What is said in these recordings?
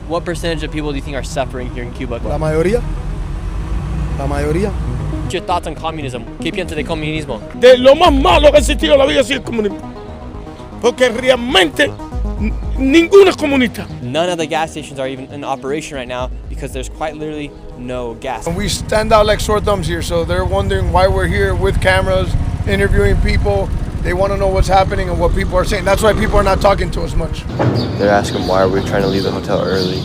What percentage of people do you think are suffering here in Cuba? La mayoría. La mayoría. What's your thoughts on communism? ¿Qué piensa de comunismo? De lo más malo que ha existido en la vida ha sido el comunismo. Porque realmente ninguno es comunista. None of the gas stations are even in operation right now because there's quite literally no gas. And we stand out like sore thumbs here, so they're wondering why we're here with cameras, interviewing people. They want to know what's happening and what people are saying. That's why people are not talking to us much. They're asking why are we trying to leave the hotel early.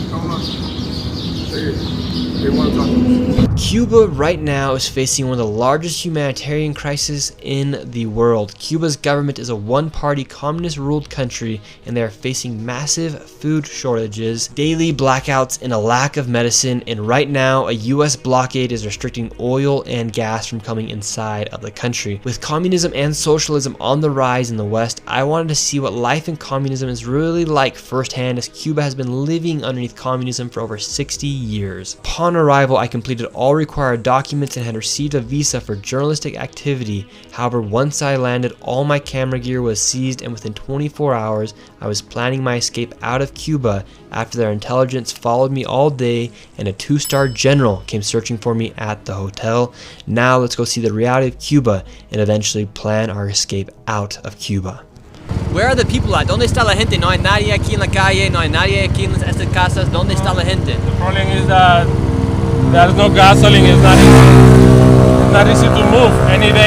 They want to talk to us. Cuba right now is facing one of the largest humanitarian crises in the world. Cuba's government is a one-party communist-ruled country, and they are facing massive food shortages, daily blackouts, and a lack of medicine. And right now, a U.S. blockade is restricting oil and gas from coming inside of the country. With communism and socialism on the rise in the West, I wanted to see what life in communism is really like firsthand, as Cuba has been living underneath communism for over 60 years. Upon arrival, I completed all required documents and had received a visa for journalistic activity. However, once I landed, all my camera gear was seized, and within 24 hours, I was planning my escape out of Cuba after their intelligence followed me all day and a 2-star general came searching for me at the hotel. Now let's go see the reality of Cuba and eventually plan our escape out of Cuba. Where are the people at? ¿Dónde está la gente? No hay nadie aquí en la calle, no hay nadie aquí en estas casas. ¿Dónde está la gente? The problem is that there's no gasoline. It's not easy to move. Anyway,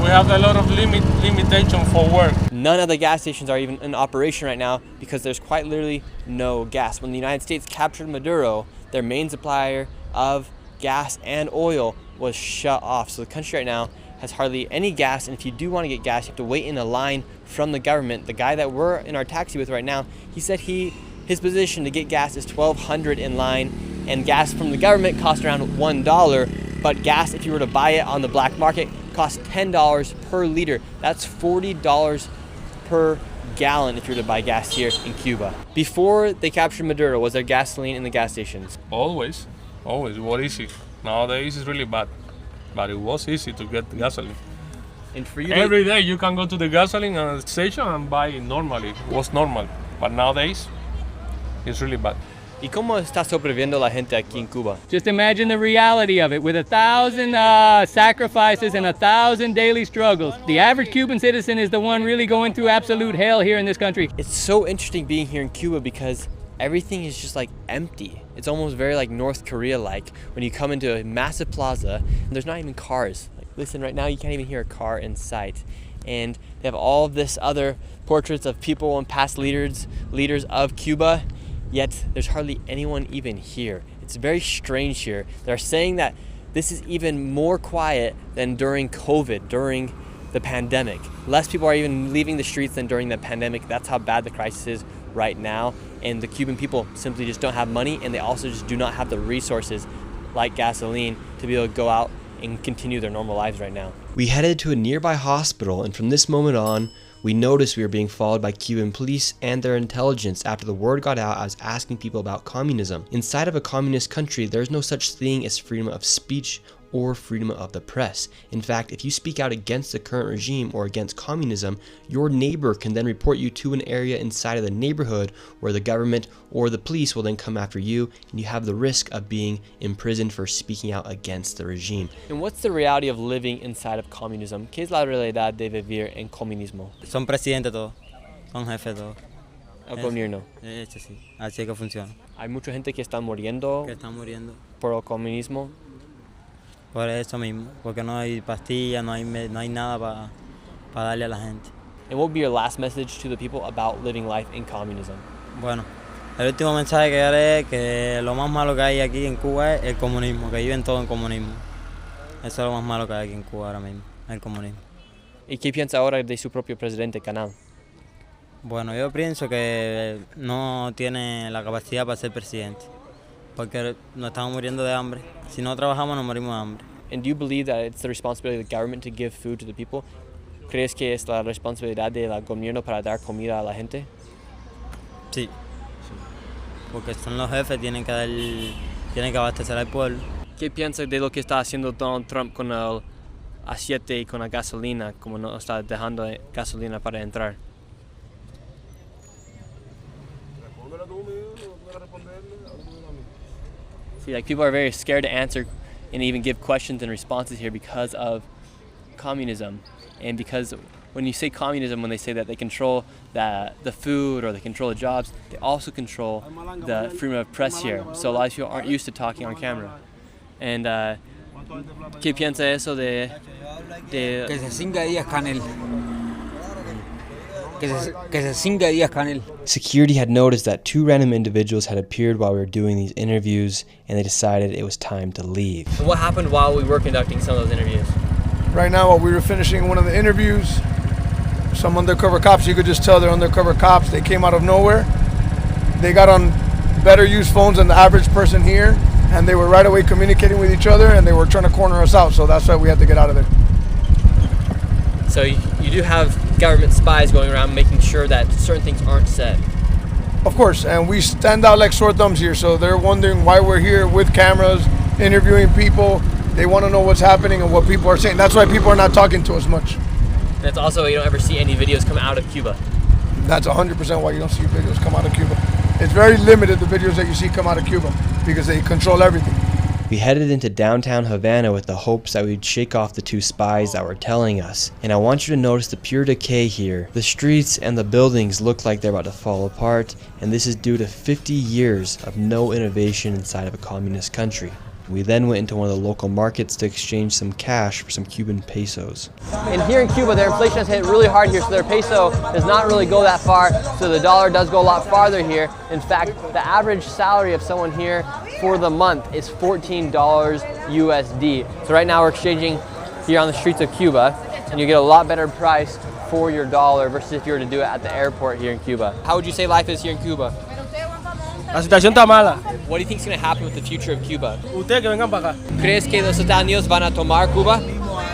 we have a lot of limitation for work. None of the gas stations are even in operation right now because there's quite literally no gas. When the United States captured Maduro, their main supplier of gas and oil was shut off. So the country right now has hardly any gas, and if you do want to get gas, you have to wait in a line from the government. The guy that we're in our taxi with right now, he said his position to get gas is $1,200 in line, and gas from the government costs around $1, but gas, if you were to buy it on the black market, costs $10 per liter. That's $40 per gallon if you were to buy gas here in Cuba. Before they captured Maduro, was there gasoline in the gas stations? Always. It was easy. Nowadays it's really bad. But it was easy to get gasoline. And for you Every day you can go to the gasoline station and buy it normally. It was normal. But nowadays, it's really bad. ¿Y cómo está sobreviviendo la gente aquí en Cuba? Just imagine the reality of it. With 1,000 sacrifices and 1,000 daily struggles, the average Cuban citizen is the one really going through absolute hell here in this country. It's so interesting being here in Cuba because everything is just like empty. It's almost very like North Korea like when you come into a massive plaza and there's not even cars. Like, listen, right now you can't even hear a car in sight. And they have all of this other portraits of people and past leaders of Cuba, yet there's hardly anyone even here. It's very strange here. They're saying that this is even more quiet than during COVID, during the pandemic. Less people are even leaving the streets than during the pandemic. That's how bad the crisis is right now. And the Cuban people simply just don't have money, and they also just do not have the resources like gasoline to be able to go out and continue their normal lives right now. We headed to a nearby hospital, and from this moment on, we noticed we were being followed by Cuban police and their intelligence. After the word got out, I was asking people about communism. Inside of a communist country, there's no such thing as freedom of speech or freedom of the press. In fact, if you speak out against the current regime or against communism, your neighbor can then report you to an area inside of the neighborhood where the government or the police will then come after you, and you have the risk of being imprisoned for speaking out against the regime. And what's the reality of living inside of communism? ¿Qué es la realidad de vivir en comunismo? Son presidentes todos, son jefes todos. El gobierno. Sí, así es que funciona. Hay mucha gente que está muriendo Que están muriendo por el comunismo. por eso mismo, porque no hay pastillas, no hay nada para darle a la gente. And what would be your last message to the people about living life in communism? Bueno, el último mensaje que daré es que lo más malo que hay aquí en Cuba es el comunismo, que viven todo en comunismo. Eso es lo más malo que hay aquí en Cuba ahora mismo, el comunismo. ¿Y qué piensa ahora de su propio presidente, Canal? Bueno, yo pienso que no tiene la capacidad para ser presidente, porque nos estamos muriendo de hambre. Si no trabajamos, nos morimos de hambre. And do you believe that it's the responsibility of the government to give food to the people? ¿Crees que es la responsabilidad del gobierno para dar comida a la gente? Sí, porque son los jefes, tienen que abastecer al pueblo. ¿Qué piensa de lo que está haciendo Donald Trump con el aceite y con la gasolina, como no está dejando gasolina para entrar? See, like people are very scared to answer and even give questions and responses here because of communism, and because when you say communism, when they say that they control the food or they control the jobs, they also control the freedom of press here. So a lot of people aren't used to talking on camera. And ¿qué piensa eso de Que se cinga Díaz Canel. Que se cinga Díaz Canel. Security had noticed that two random individuals had appeared while we were doing these interviews, and they decided it was time to leave. What happened while we were conducting some of those interviews? Right now, while we were finishing one of the interviews, some undercover cops, you could just tell they're undercover cops. They came out of nowhere. They got on better used phones than the average person here, and they were right away communicating with each other, and they were trying to corner us out, so that's why we had to get out of there. So you do have government spies going around making sure that certain things aren't said. Of course, and we stand out like sore thumbs here, so they're wondering why we're here with cameras, interviewing people. They want to know what's happening and what people are saying. That's why people are not talking to us much. That's also why you don't ever see any videos come out of Cuba. That's 100% why you don't see videos come out of Cuba. It's very limited, the videos that you see come out of Cuba, because they control everything. We headed into downtown Havana with the hopes that we'd shake off the two spies that were telling us. And I want you to notice the pure decay here. The streets and the buildings look like they're about to fall apart, and this is due to 50 years of no innovation inside of a communist country. We then went into one of the local markets to exchange some cash for some Cuban pesos. And here in Cuba, their inflation has hit really hard here, so their peso does not really go that far, so the dollar does go a lot farther here. In fact, the average salary of someone here for the month is $14 USD. So right now we're exchanging here on the streets of Cuba, and you get a lot better price for your dollar versus if you were to do it at the airport here in Cuba. How would you say life is here in Cuba? La situación está mala. What do you think is going to happen with the future of Cuba? Ustedes que vengan para acá. ¿Crees que los Estados Unidos van a tomar Cuba?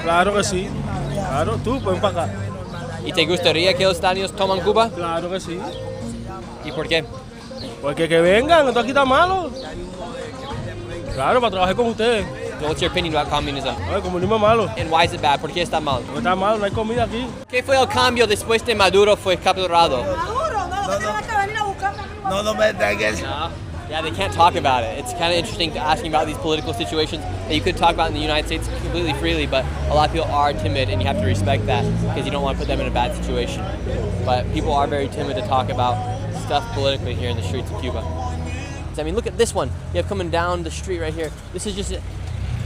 Claro que sí. Claro, tú ven para acá. ¿Y te gustaría que los Estados Unidos toman Cuba? Claro que sí. ¿Y por qué? Porque que vengan, esto aquí está malo. Claro, para trabajar con ustedes. What's your opinion about communism? El comunismo es malo. And why is it bad? ¿Por qué está mal? No está malo, no hay comida aquí. ¿Qué fue el cambio después de Maduro fue capturado? No me ataques. No. Yeah, they can't talk about it. It's kind of interesting asking about these political situations that you could talk about in the United States completely freely, but a lot of people are timid, and you have to respect that because you don't want to put them in a bad situation. But people are very timid to talk about stuff politically here in the streets of Cuba. I mean, look at this one. You have coming down the street right here. This is just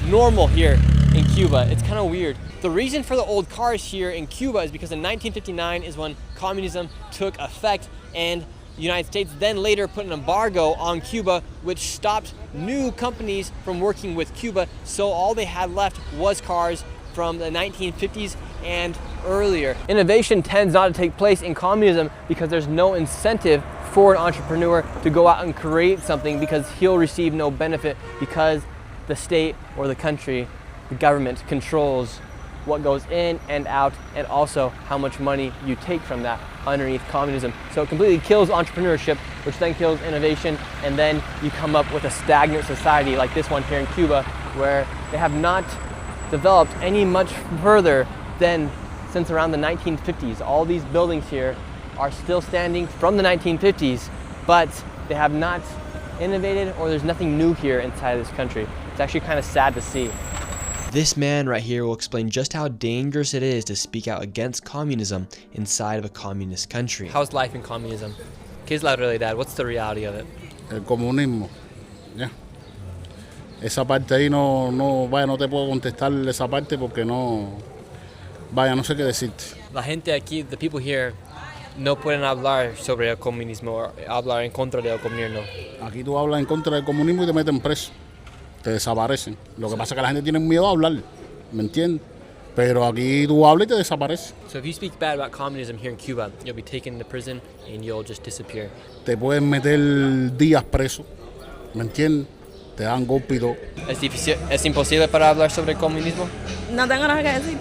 normal here in Cuba. It's kind of weird. The reason for the old cars here in Cuba is because in 1959 is when communism took effect, and the United States then later put an embargo on Cuba, which stopped new companies from working with Cuba. So all they had left was cars from the 1950s and earlier. Innovation tends not to take place in communism because there's no incentive for an entrepreneur to go out and create something, because he'll receive no benefit because the state or the country, the government, controls what goes in and out, and also how much money you take from that underneath communism. So it completely kills entrepreneurship, which then kills innovation, and then you come up with a stagnant society like this one here in Cuba, where they have not developed any much further than since around the 1950s. All these buildings here are still standing from the 1950s, but they have not innovated, or there's nothing new here inside of this country. It's actually kind of sad to see. This man right here will explain just how dangerous it is to speak out against communism inside of a communist country. How's life in communism? ¿Qué es la realidad? What's the reality of it? El comunismo, ya. Esa parte ahí vaya, no te puedo contestar esa parte porque no sé qué decirte. La gente aquí, the people here, no pueden hablar sobre el comunismo o hablar en contra del gobierno. Aquí tú hablas en contra del comunismo y te meten preso. Te desaparecen. Lo que pasa es que la gente tiene miedo a hablar, ¿me entiendes? Pero aquí tú hablas y te desapareces. So if you speak bad about communism here in Cuba, you'll be taken into prison and you'll just disappear. Te pueden meter días preso, ¿me entiendes? Te dan golpe y todo. ¿Es imposible para hablar sobre el comunismo? No tengo nada que decir.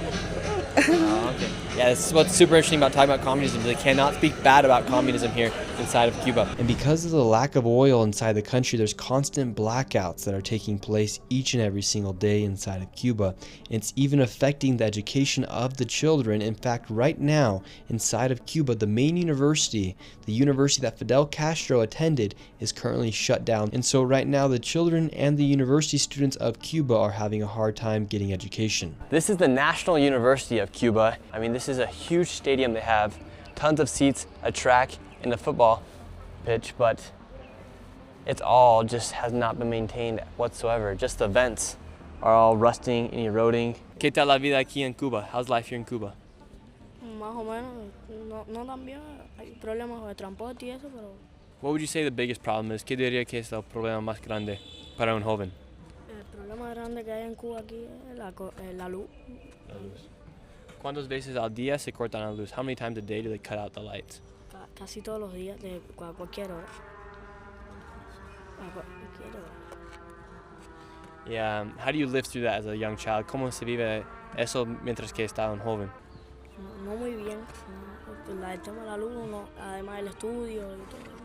Oh, okay. Yeah, this is what's super interesting about talking about communism. They cannot speak bad about communism here inside of Cuba. And because of the lack of oil inside the country, there's constant blackouts that are taking place each and every single day inside of Cuba. It's even affecting the education of the children. In fact, right now, inside of Cuba, the main university, the university that Fidel Castro attended, is currently shut down. And so right now, the children and the university students of Cuba are having a hard time getting education. This is the National University of Cuba. I mean, this is a huge stadium they have, tons of seats, a track, and a football pitch, but it's all just has not been maintained whatsoever. Just the vents are all rusting and eroding. ¿Qué tal la vida aquí en Cuba? How's life here in Cuba? Más o menos, no tan bien, hay problemas de transporte y eso, pero... What would you say the biggest problem is? ¿Qué diría que es el problema más grande para un joven? El problema grande que hay en Cuba aquí es la luz. ¿Cuántas veces al día se cortan la luz? How many times a day do they cut out the lights? Casi todos los días, de cualquier hora. Cualquier hora. Yeah, how do you live through that as a young child? ¿Cómo se vive eso mientras que está un joven? No muy bien. El tema de la luz, además del estudio y todo.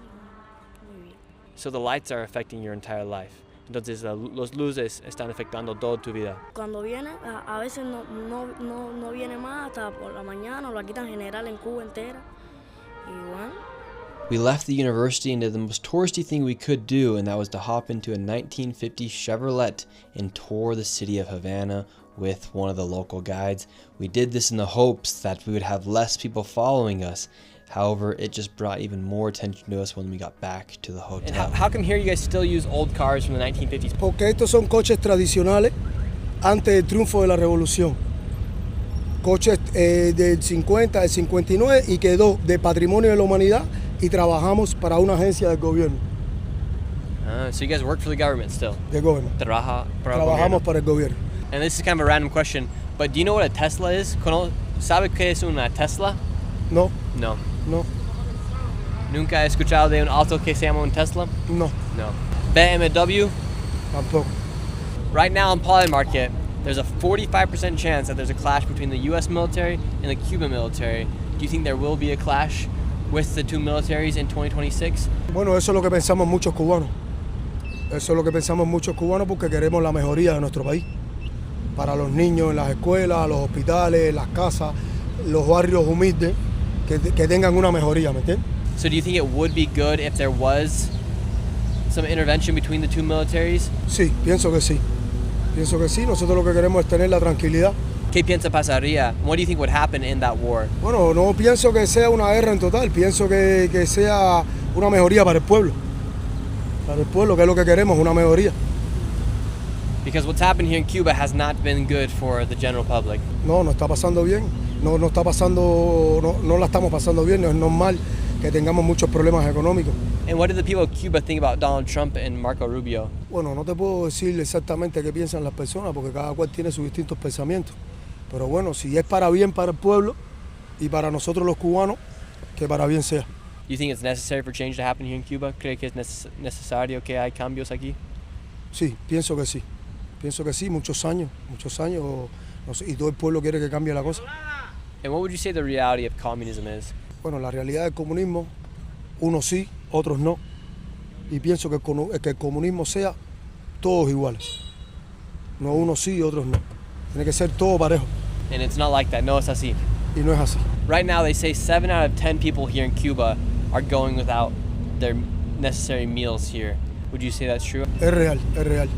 Muy bien. So the lights are affecting your entire life. Entonces los luces están afectando toda tu vida. Cuando viene, a veces no viene más hasta por la mañana, lo quitan general en Cuba entera. Y bueno. We left the university and did the most touristy thing we could do, and that was to hop into a 1950 Chevrolet and tour the city of Havana with one of the local guides. We did this in the hopes that we would have less people following us. However, it just brought even more attention to us when we got back to the hotel. And how come here you guys still use old cars from the 1950s? Porque estos son coches tradicionales antes del triunfo de la revolución. Coches del 50, del 59 y quedó de patrimonio de la humanidad y trabajamos para una agencia del gobierno. So you guys work for the government still? Del gobierno. Trabajamos para el gobierno. And this is kind of a random question, but do you know what a Tesla is? ¿Sabe qué es una Tesla? No. No. No. ¿Nunca he escuchado de un auto que se llama un Tesla? No. No. BMW? Tampoco. Right now in Poly Market, there's a 45% chance that there's a clash between the U.S. military and the Cuban military. Do you think there will be a clash with the two militaries in 2026? Bueno, eso es lo que pensamos muchos cubanos. Eso es lo que pensamos muchos cubanos porque queremos la mejoría de nuestro país. Para los niños en las escuelas, los hospitales, las casas, los barrios humildes, que tengan una mejoría, ¿me entiendes? So do you think it would be good if there was some intervention between the two militaries? Sí, pienso que sí. Pienso que sí. Nosotros lo que queremos es tener la tranquilidad. ¿Qué piensa pasaría? What do you think would happen in that war? Bueno, no pienso que sea una guerra en total. Pienso que sea una mejoría para el pueblo. Para el pueblo, que es lo que queremos, una mejoría. Because what's happened here in Cuba has not been good for the general public. No está pasando bien. No está pasando, no la estamos pasando bien. No es normal que tengamos muchos problemas económicos. And what do the people of Cuba think about Donald Trump and Marco Rubio? Bueno, no te puedo decir exactamente qué piensan las personas porque cada cual tiene sus distintos pensamientos. Pero bueno, si es para bien para el pueblo y para nosotros los cubanos, que para bien sea. Do you think it's necessary for change to happen here in Cuba? ¿Cree que es necesario que hay cambios aquí? Sí, pienso que sí. Pienso que sí, muchos años, no sé, y todo el pueblo quiere que cambie la cosa. And what would you say the reality of communism is? Bueno, la realidad del comunismo, unos sí, otros no. Y pienso que el comunismo sea todos iguales. No unos sí y otros no. Tiene que ser todo parejo. And it's not like that. No, es así. Y no es así. Right now they say 7 out of 10 people here in Cuba are going without their necessary meals here. Would you say that's true? Es real, es real.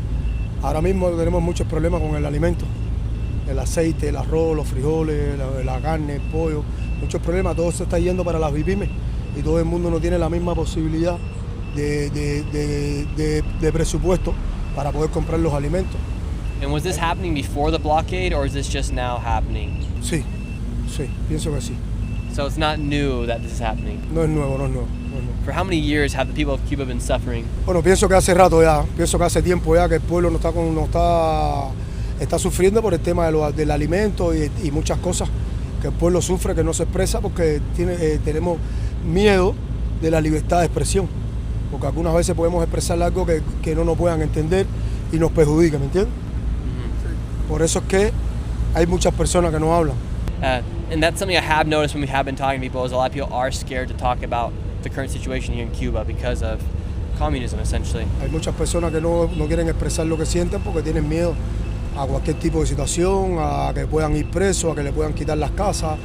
Ahora mismo tenemos muchos problemas con el alimento. El aceite, el arroz, los frijoles, la carne, el pollo. Muchos problemas. Todo se está yendo para las pymes y todo el mundo no tiene la misma posibilidad de presupuesto para poder comprar los alimentos. And was this happening before the blockade or is this just now happening? Sí, pienso que sí. So it's not new that this is happening? No es nuevo. For how many years have the people of Cuba been suffering? Bueno, pienso que hace rato ya, pienso que hace tiempo ya que el pueblo está sufriendo por el tema del alimento y muchas cosas que el pueblo sufre, que no se expresa porque tenemos miedo de la libertad de expresión. Porque algunas veces podemos expresar algo que no nos puedan entender y nos perjudica, ¿me entiendes? Por eso es que hay muchas personas que no hablan. And that's something I have noticed when we have been talking to people is a lot of people are scared to talk about the current situation here in Cuba because of communism, essentially. Hay muchas personas que no quieren expresar lo que sienten porque tienen miedo a cualquier tipo de situación, a que puedan ir presos, a que le puedan quitar las casas,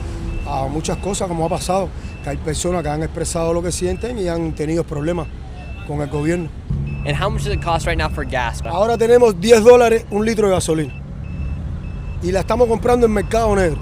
a muchas cosas como ha pasado, que hay personas que han expresado lo que sienten y han tenido problemas con el gobierno. And how much does it cost right now for gas? Ahora tenemos $10 un litro de gasolina y la estamos comprando en Mercado Negro.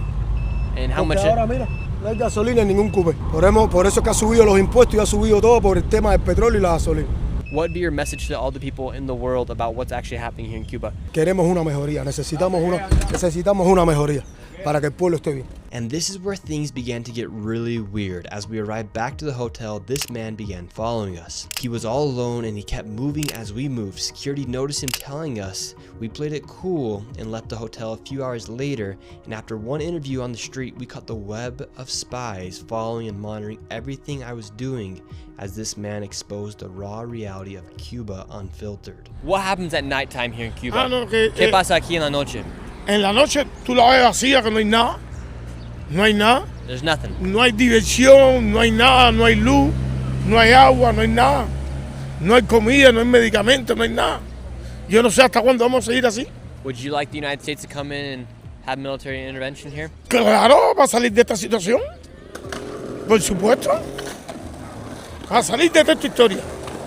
And how much? Ahora mira, no hay gasolina en ningún cupé. Por eso es que ha subido los impuestos y ha subido todo por el tema del petróleo y la gasolina. What would be your message to all the people in the world about what's actually happening here in Cuba? Queremos una mejoría, necesitamos una mejoría para que el pueblo esté bien. And this is where things began to get really weird. As we arrived back to the hotel, this man began following us. He was all alone and he kept moving as we moved. Security noticed him telling us. We played it cool and left the hotel a few hours later, and after one interview on the street, we caught the web of spies following and monitoring everything I was doing as this man exposed the raw reality of Cuba unfiltered. What happens at nighttime here in Cuba? No, ¿Qué pasa aquí en la noche? En la noche tú la ves vacía, que no hay nada. No hay nada. There's nothing. No hay diversión, no hay nada, no hay luz, no hay agua, no hay nada. No hay comida, no hay medicamentos, no hay nada. Yo no sé hasta cuándo vamos a seguir así. Would you like the United States to come in and have military intervention here? Claro, para salir de esta situación. Por supuesto. Para salir de esta historia.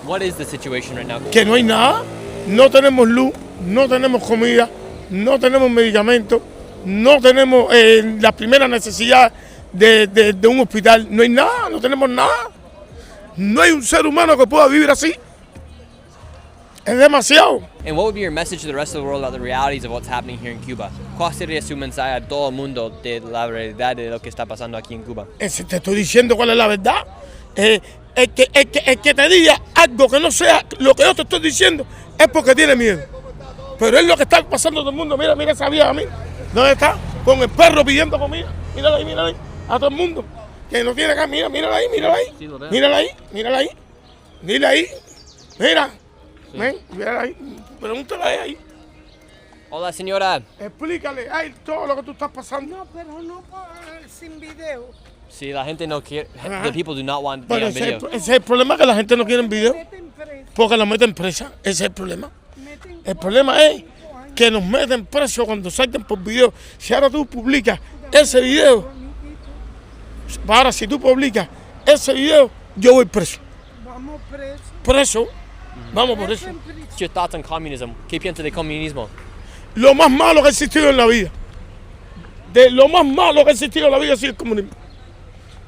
What is the situation right now? Que no hay nada. No tenemos luz, no tenemos comida, no tenemos medicamentos, no tenemos la primera necesidad de un hospital. No hay nada, no tenemos nada. No hay un ser humano que pueda vivir así. Es demasiado. And what would be your message to the rest of the world about the realities of what's happening here in Cuba? ¿Cuál sería su mensaje a todo el mundo de la realidad de lo que está pasando aquí en Cuba? Te estoy diciendo cuál es la verdad. El que te diga algo que no sea lo que yo te estoy diciendo es porque tiene miedo. Pero es lo que está pasando todo el mundo. Mira esa vieja, mira. ¿Dónde está? Con el perro pidiendo comida. Mírala ahí. A todo el mundo. Que no tiene acá. Mírala ahí. Sí, lo veo. Mírala ahí. Mira. Ven, mírala ahí. Pregúntale ahí. Hola, señora. Explícale ahí todo lo que tú estás pasando. No, pero no sin video. Sí, la gente no quiere. The people do not want to Pero be on video. ese es el problema, que la gente no quiere en video. Porque la meten presa. Ese es el problema. El problema es que nos meten presos cuando salgan por video. Si ahora tú publicas ese video, si tú publicas ese video, yo voy preso. Vamos preso. Preso. Vamos por eso. What's your thoughts on communism? ¿Qué piensa de comunismo? Lo más malo que ha existido en la vida. De lo más malo que ha existido en la vida ha sido el comunismo.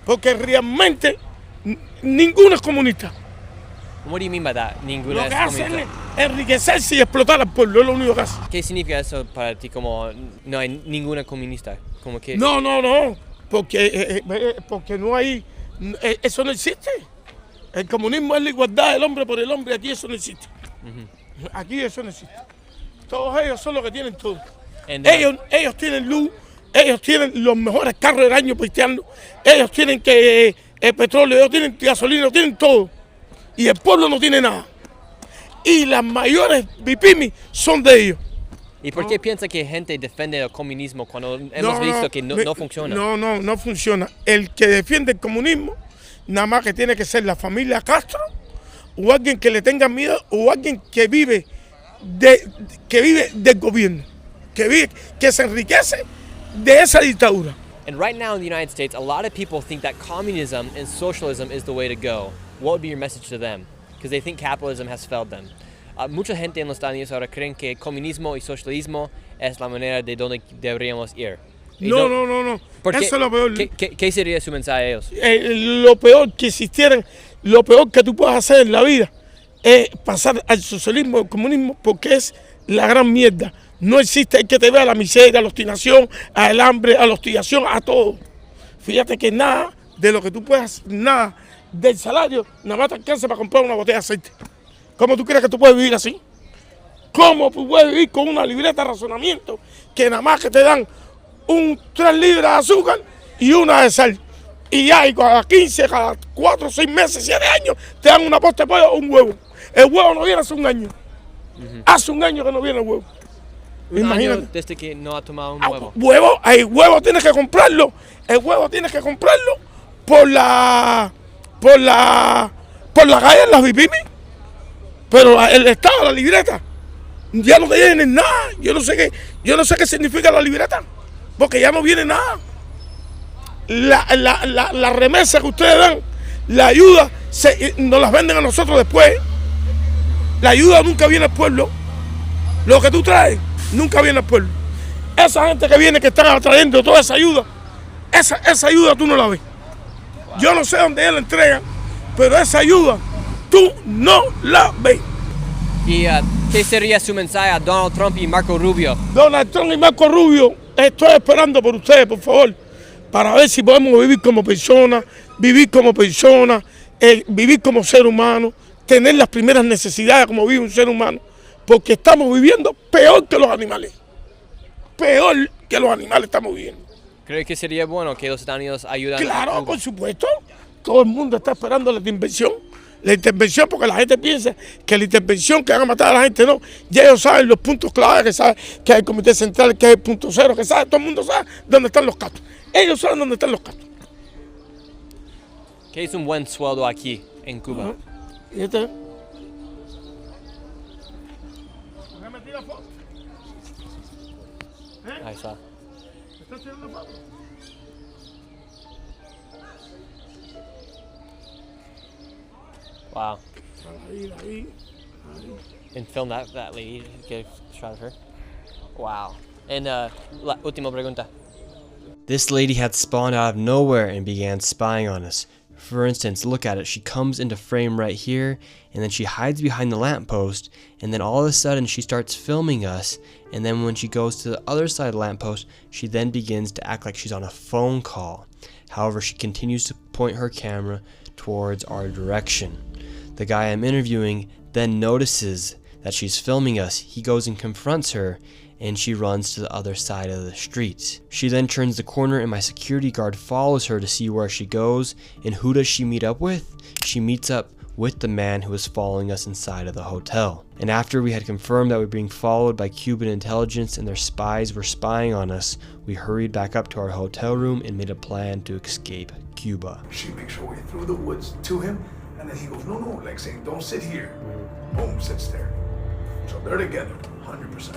Porque realmente ninguno es comunista. What do you mean by that? Ninguna Lo que es hacen comunista. es enriquecerse y explotar al pueblo, es lo único que hacen. ¿Qué significa eso para ti como no hay ninguna comunista? Como que No, porque no hay, eso no existe. El comunismo es la igualdad del hombre por el hombre, aquí eso no existe. Aquí eso no existe. Todos ellos son los que tienen todo. Ellos tienen luz, ellos tienen los mejores carros del año cristiano, ellos tienen petróleo, ellos tienen gasolina, ellos tienen todo. Y el pueblo no tiene nada. Y las mayores bipimis son de ellos. ¿Y por qué piensa que gente defiende el comunismo cuando hemos visto que no funciona? No funciona. El que defiende el comunismo, nada más que tiene que ser la familia Castro, o alguien que le tenga miedo, o alguien que vive del gobierno, que se enriquece de esa dictadura. And right now in the United States, a lot of people think that communism and socialism is the way to go. What would be your message to them? Because they think capitalism has failed them. Mucha gente en los Estados Unidos ahora creen que comunismo y socialismo es la manera de donde deberíamos ir. No. Eso es lo peor. ¿Qué sería su mensaje a ellos? Lo peor que existiera, lo peor que tú puedas hacer en la vida es pasar al socialismo, al comunismo, porque es la gran mierda. No existe el que te vea la miseria, a la obstinación, al hambre, a la hostigación, a todo. Fíjate que nada de lo que tú puedas, nada del salario, nada más te alcanza para comprar una botella de aceite. ¿Cómo tú crees que tú puedes vivir así? ¿Cómo tú puedes vivir con una libreta de razonamiento que nada más que te dan 3 libras de azúcar y una de sal? Y ya, y cada 15, cada 4, 6 meses, 7 años, te dan una posta de pollo o un huevo. El huevo no viene hace un año. Hace un año que no viene el huevo. Imagínate. Desde que no ha tomado un huevo. El huevo tienes que comprarlo. El huevo tienes que comprarlo por la por la calle en las Vipimi, pero el estado, la libreta, ya no tienen nada. Yo no sé qué significa la libreta, porque ya no viene nada. La remesa que ustedes dan, la ayuda, nos las venden a nosotros después. La ayuda nunca viene al pueblo. Lo que tú traes nunca viene al pueblo. Esa gente que viene, que están trayendo toda esa ayuda, esa ayuda tú no la ves. Yo no sé dónde ellos la entregan, pero esa ayuda tú no la ves. ¿Y qué sería su mensaje a Donald Trump y Marco Rubio? Donald Trump y Marco Rubio, estoy esperando por ustedes, por favor, para ver si podemos vivir como personas, vivir como ser humano, tener las primeras necesidades como vive un ser humano, porque estamos viviendo peor que los animales. Peor que los animales estamos viviendo. ¿Cree que sería bueno que los Estados Unidos ayuden? Claro, por supuesto. Todo el mundo está esperando la intervención. La intervención, porque la gente piensa que la intervención que van a matar a la gente, no. Ya ellos saben los puntos claves, que saben que hay el Comité Central, que hay el punto cero, que sabe, todo el mundo sabe dónde están los casos. Ellos saben dónde están los casos. ¿Qué es un buen sueldo aquí en Cuba? ¿Y este? Ahí está. Wow. And film that lady, get a shot of her. Wow. And la última pregunta. This lady had spawned out of nowhere and began spying on us. For instance, look at it. She comes into frame right here, and then she hides behind the lamppost, and then all of a sudden she starts filming us, and then when she goes to the other side of the lamppost, she then begins to act like she's on a phone call. However, she continues to point her camera towards our direction. The guy I'm interviewing then notices that she's filming us. He goes and confronts her, and she runs to the other side of the street. She then turns the corner, and my security guard follows her to see where she goes. And who does she meet up with? She meets up with the man who was following us inside of the hotel. And after we had confirmed that we were being followed by Cuban intelligence and their spies were spying on us, we hurried back up to our hotel room and made a plan to escape Cuba. She makes her way through the woods to him, and then he goes, no, like saying, don't sit here. Boom, sits there. So they're together, 100%.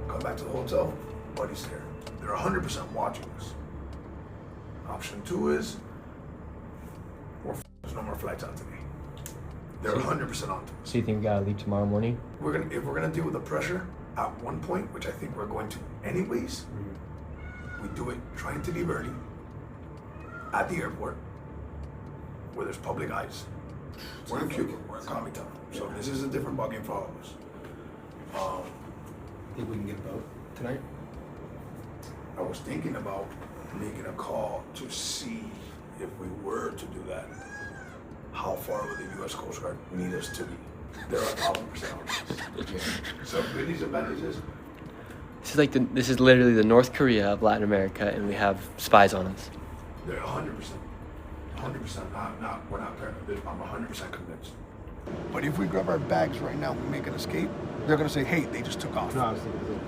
Come back to the hotel, buddy's there. They're 100% watching us. Option 2 is, there's no more flights out today. They're 100% onto us. So you think we gotta leave tomorrow morning? If we're gonna deal with the pressure at one point, which I think we're going to anyways, we do it trying to leave early at the airport where there's public eyes. We're in Cuba, we're in Comitown, so this is a different ballgame for all of us. Think we can get a boat tonight? I was thinking about making a call to see if we were to do that, how far would the U.S. Coast Guard need us to be? They're 1,000%. So good news and bad news is, This is literally the North Korea of Latin America, and we have spies on us. they're 100%. 100%. We're not paranoid. I'm 100% convinced. But if we grab our bags right now, we make an escape, they're gonna say, hey, they just took off.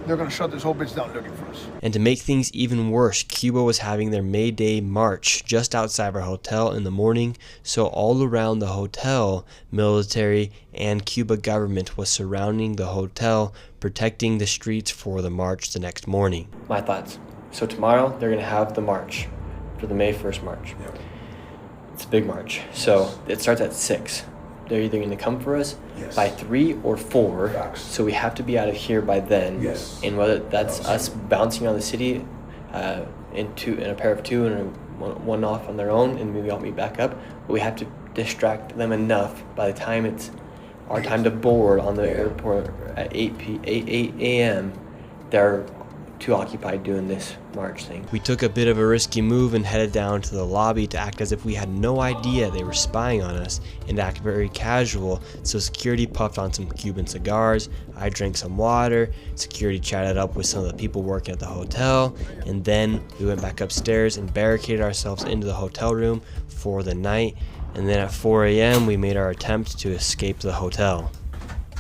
They're gonna shut this whole bitch down looking for us. And to make things even worse, Cuba was having their May Day march just outside of our hotel in the morning, so all around the hotel, military and Cuba government was surrounding the hotel, protecting the streets for the march the next morning. My thoughts. So tomorrow they're gonna have the march for the May 1st march. Yeah. It's a big march. So it starts at 6. They're either going to come for us by 3 or 4. Facts. So we have to be out of here by then. Yes. And whether that's us bouncing on the city in a pair of 2 and one off on their own, and maybe I'll meet back up. But we have to distract them enough by the time it's our time to board on the airport at 8 a.m. They're too occupied doing this march thing. We took a bit of a risky move and headed down to the lobby to act as if we had no idea they were spying on us and act very casual, so security puffed on some Cuban cigars, I drank some water, security chatted up with some of the people working at the hotel, and then we went back upstairs and barricaded ourselves into the hotel room for the night, and then at 4 a.m. we made our attempt to escape the hotel.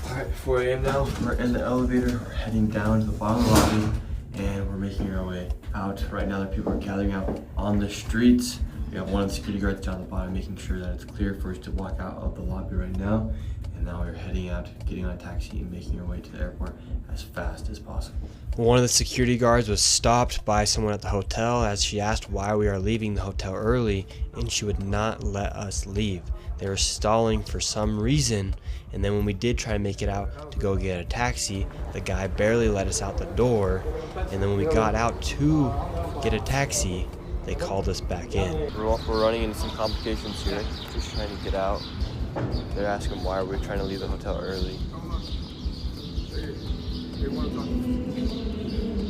Alright, 4 a.m. now, we're in the elevator, we're heading down to the bottom of the lobby, and we're making our way out. Right now, the people are gathering out on the streets. We have one of the security guards down the bottom making sure that it's clear for us to walk out of the lobby right now. And now we're heading out, getting on a taxi and making our way to the airport as fast as possible. One of the security guards was stopped by someone at the hotel as she asked why we are leaving the hotel early, and she would not let us leave. They were stalling for some reason, and then when we did try to make it out to go get a taxi, the guy barely let us out the door, and then when we got out to get a taxi, they called us back in. We're running into some complications here, just trying to get out. They're asking why we're trying to leave the hotel early.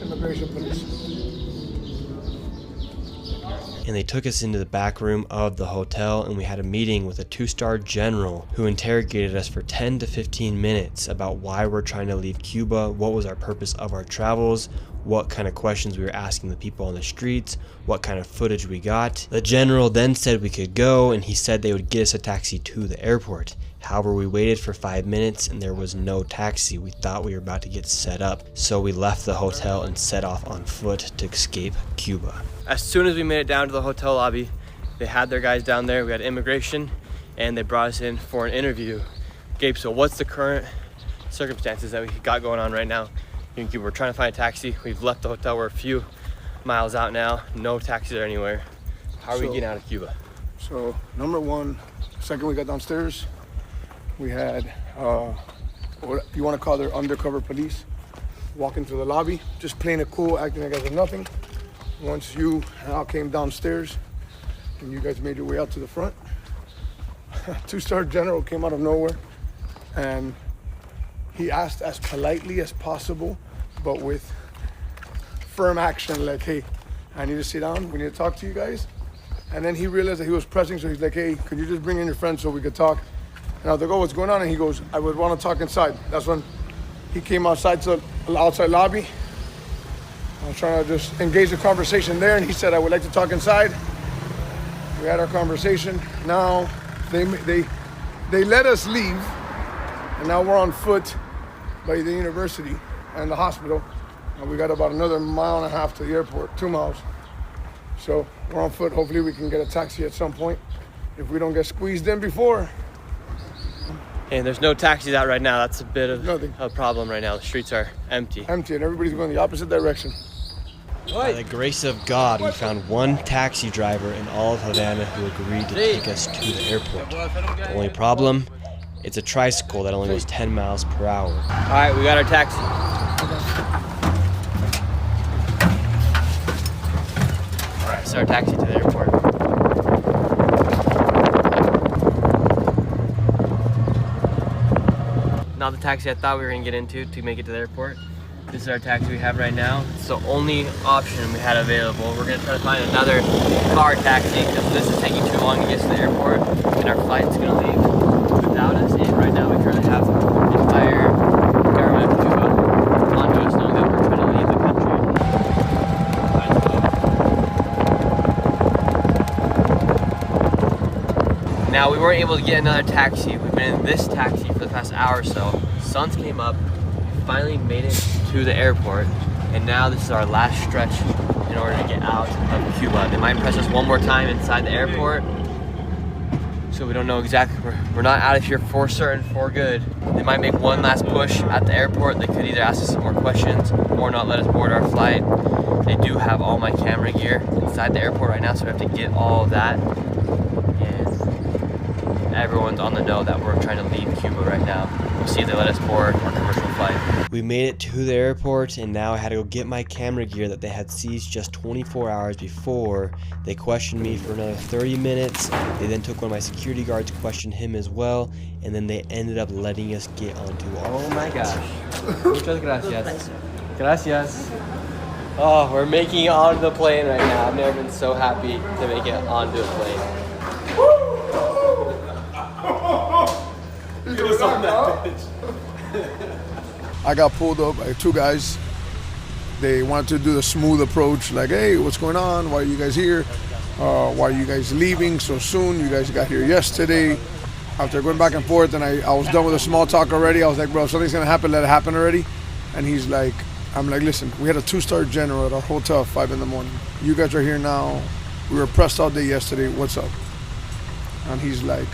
Immigration police. And they took us into the back room of the hotel, and we had a meeting with a 2-star general who interrogated us for 10 to 15 minutes about why we're trying to leave Cuba, what was our purpose of our travels, what kind of questions we were asking the people on the streets, what kind of footage we got. The general then said we could go, and he said they would get us a taxi to the airport. However, we waited for 5 minutes and there was no taxi. We thought we were about to get set up, so we left the hotel and set off on foot to escape Cuba. As soon as we made it down to the hotel lobby, they had their guys down there. We had immigration, and they brought us in for an interview. Gabe, so what's the current circumstances that we got going on right now in Cuba? We're trying to find a taxi. We've left the hotel. We're a few miles out now. No taxis are anywhere. How are we getting out of Cuba? So, number one, second we got downstairs, we had, what you want to call their undercover police, walking through the lobby, just playing it cool, acting like as if nothing. Once you and I came downstairs and you guys made your way out to the front, 2-star general came out of nowhere and he asked as politely as possible, but with firm action, like, hey, I need to sit down, we need to talk to you guys. And then he realized that he was pressing, so he's like, hey, could you just bring in your friend so we could talk? And I was like, oh, what's going on? And he goes, I would want to talk inside. That's when he came outside to the outside lobby. I was trying to just engage the conversation there, and he said, I would like to talk inside. We had our conversation. Now they let us leave, and now we're on foot by the university and the hospital. And we got about another 1.5 miles to the airport, 2 miles. So we're on foot. Hopefully we can get a taxi at some point if we don't get squeezed in before. And there's no taxis out right now. That's a bit of a problem right now. The streets are empty. Empty, and everybody's going the opposite direction. By the grace of God, we found one taxi driver in all of Havana who agreed to take us to the airport. The only problem, it's a tricycle that only goes 10 miles per hour. All right, we got our taxi. All right, so our taxi to the airport. Not the taxi I thought we were gonna get into to make it to the airport. This is our taxi we have right now. It's the only option we had available. We're gonna try to find another car taxi because this is taking too long to get to the airport, and our flight's gonna leave without us. And right now we currently have the entire government of Cuba onto us, knowing that we're trying to leave the country. Now we weren't able to get another taxi. We've been in this taxi for the past hour or so. Suns came up. Finally made it to the airport, and now this is our last stretch in order to get out of Cuba. They might press us one more time inside the airport, so we don't know exactly. We're not out of here for certain, for good. They might make one last push at the airport. They could either ask us some more questions or not let us board our flight. They do have all my camera gear inside the airport right now, so we have to get all of that. And everyone's on the know that we're trying to leave Cuba right now. We'll see if they let us board our commercial flight. We made it to the airport, and now I had to go get my camera gear that they had seized just 24 hours before. They questioned me for another 30 minutes. They then took one of my security guards, questioned him as well, and then they ended up letting us get onto our flight. Oh my gosh. Muchas gracias. Gracias. Oh, we're making it onto the plane right now. I've never been so happy to make it onto a plane. I got pulled up by 2 guys. They wanted to do the smooth approach, like, hey, what's going on? Why are you guys here? Why are you guys leaving so soon? You guys got here yesterday. After going back and forth, and I was done with the small talk already. I was like, bro, if something's gonna happen, let it happen already. And he's like, I'm like, listen, we had a 2-star general at our hotel at 5 in the morning. You guys are here now We were pressed all day yesterday. What's up? And he's like,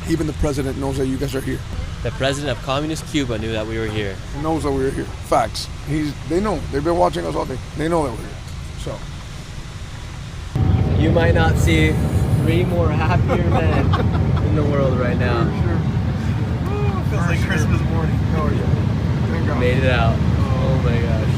even the president knows that you guys are here. The president of Communist Cuba knew that we were here. He knows that we were here. Facts. They know. They've been watching us all day. They know that we're here. So. You might not see 3 more happier men in the world right now. Feels like Christmas morning. Oh yeah. Thank God. Made it out. Oh my gosh.